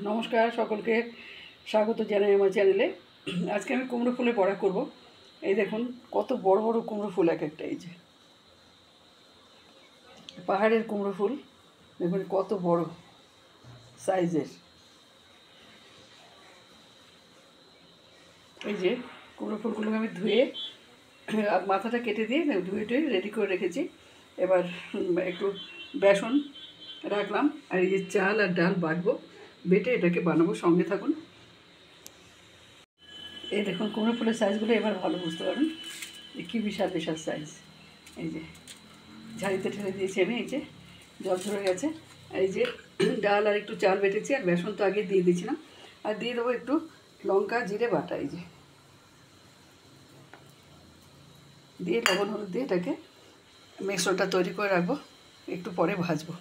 নমস্কার, সকলকে স্বাগত জানাই আমার চ্যানেলে। আজকে আমি কুমড়ো ফুলের বড়া করব। এই দেখুন কত বড় বড় কুমড়ো ফুল, এক একটা। এই যে পাহাড়ের কুমড়ো ফুল, দেখুন কত বড় সাইজের। এই যে কুমড়ো ফুলগুলোকে আমি ধুয়ে মাথাটা কেটে দিয়ে ধুয়ে টুয়ে রেডি করে রেখেছি। এবার একটু বেসন রাখলাম, আর এই যে চাল আর ডাল বাটবো, বেটে এটাকে বানাবো। সঙ্গে থাকুন। এই দেখুন কুমড়ো ফুলের সাইজগুলো এবার ভালো বুঝতে পারবেন কী বিশাল বিশাল সাইজ। এই যে ঝাড়িতে ঠেলে দিয়েছি আমি, এই যে জল ঝরে গেছে। এই যে ডাল আর একটু চাল বেটেছি, আর বেসন তো আগে দিয়ে দিয়েছিলাম। আর দিয়ে দেবো একটু লঙ্কা জিরে বাটা, এই যে দিয়ে লবণ হলুদ দিয়ে এটাকে মিশ্রণটা তৈরি করে রাখবো, একটু পরে ভাজবো।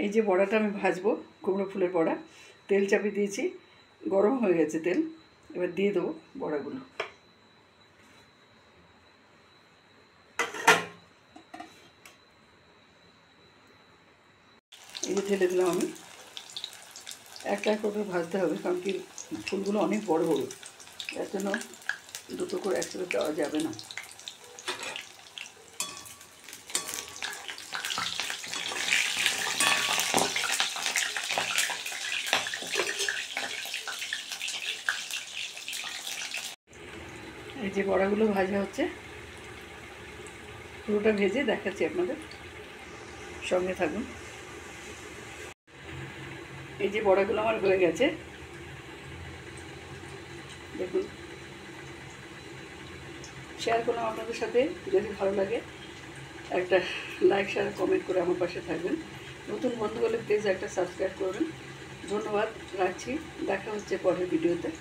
এই যে বড়াটা আমি ভাজবো, কুমড়ো ফুলের বড়া, তেল চাপিয়ে দিয়েছি, গরম হয়ে গেছে তেল। এবার দিয়ে দেবো বড়াগুলো। এই যে ঢেলে দিলাম আমি। একটা করে ভাজতে হবে, কারণ কি ফুলগুলো অনেক বড় বড়, এর জন্য দুটো করে একসাথে দেওয়া যাবে না। এই যে বড়াগুলো ভাজা হচ্ছে, পুরোটা ভেজে দেখাচ্ছি আপনাদের, সঙ্গে থাকুন। এই যে বড়াগুলো আমার হয়ে গেছে, দেখুন। শেয়ার করলাম আপনাদের সাথে, যদি ভালো লাগে একটা লাইক শেয়ার কমেন্ট করে আমার পাশে থাকবেন। নতুন বন্ধু হলে প্লিজ একটা সাবস্ক্রাইব করবেন। ধন্যবাদ, রাখছি। দেখা হচ্ছে পরের ভিডিওতে।